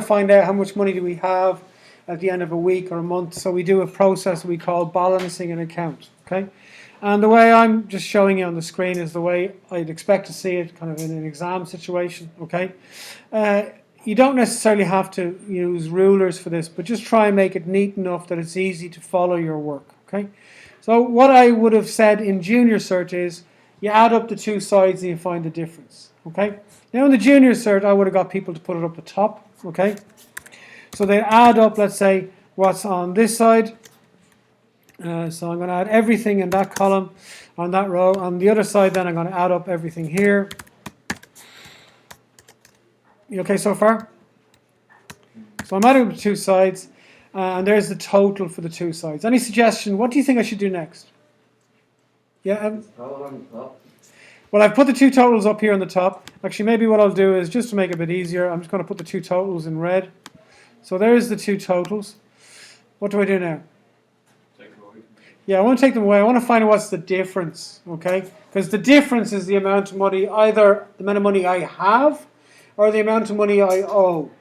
find out how much money do we have at the end of a week or a month. So we do a process we call balancing an account. Okay, and the way I'm just showing you on the screen is the way I'd expect to see it, kind of in an exam situation. Okay, you don't necessarily have to use rulers for this, but just try and make it neat enough that it's easy to follow your work. Okay, so what I would have said in junior cert is you add up the two sides and you find the difference. Okay, now in the junior cert I would have got people to put it up the top. Okay, so they add up, let's say, what's on this side. So I'm going to add everything in that column on that row. On the other side then I'm going to add up everything here. You okay so far? So I'm adding up the two sides, and there's the total for the two sides. Any suggestion? What do you think I should do next? Yeah. Well, I've put the two totals up here on the top. Actually, maybe what I'll do is, just to make it a bit easier, I'm just going to put the two totals in red. So there's the two totals. What do I do now? Take them away. Yeah, I want to take them away. I want to find out what's the difference, okay? Because the difference is the amount of money, either the amount of money I have or the amount of money I owe.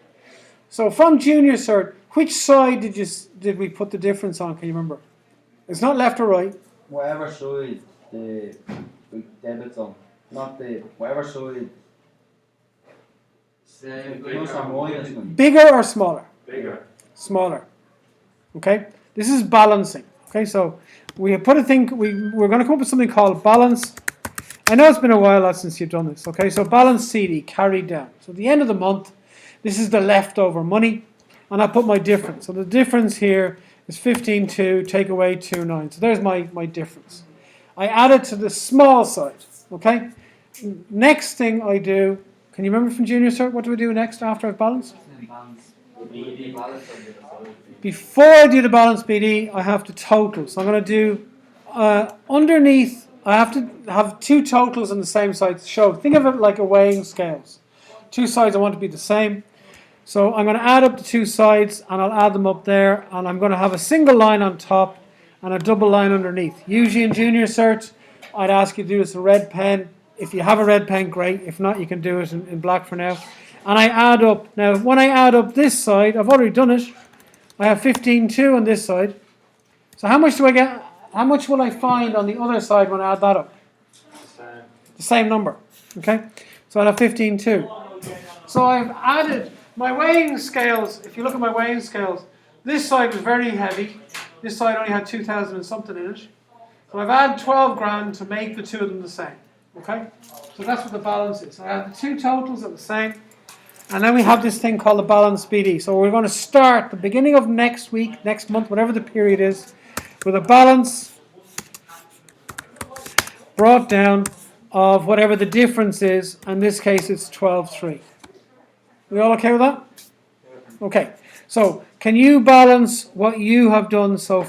So from junior cert, which side did we put the difference on? Can you remember? It's not left or right. Whatever side the debits on, not the whatever side. Plus or minus money. Bigger or smaller? Bigger. Smaller. Okay? This is balancing. Okay, so we have put a thing, we're going to come up with something called balance. I know it's been a while since you've done this. Okay, so balance CD, carried down. So at the end of the month, this is the leftover money, and I put my difference. So the difference here is 15.2, take away 2.9. So there's my difference. I add it to the small side. Okay? Next thing I do, can you remember from junior cert, what do we do next after I've balanced? Before I do the balance BD, I have to total. So I'm going to do underneath, I have to have two totals on the same side to show. Think of it like a weighing scales. Two sides I want to be the same. So I'm going to add up the two sides and I'll add them up there, and I'm going to have a single line on top and a double line underneath. Usually in junior cert, I'd ask you to do this with a red pen. If you have a red pen, great. If not, you can do it in black for now. And I add up. Now, when I add up this side, I've already done it. I have 15.2 on this side. So how much do I get? How much will I find on the other side when I add that up? The same number. Okay? So I'll have 15.2. So I've added my weighing scales. If you look at my weighing scales, this side was very heavy. This side only had 2,000 and something in it. So I've added 12 grand to make the two of them the same. Okay? So that's what the balance is. I have the two totals are the same. And then we have this thing called the balance BD. So we're going to start the beginning of next week, next month, whatever the period is, with a balance brought down of whatever the difference is. In this case, it's 12.3. We all okay with that? Okay. So can you balance what you have done so far?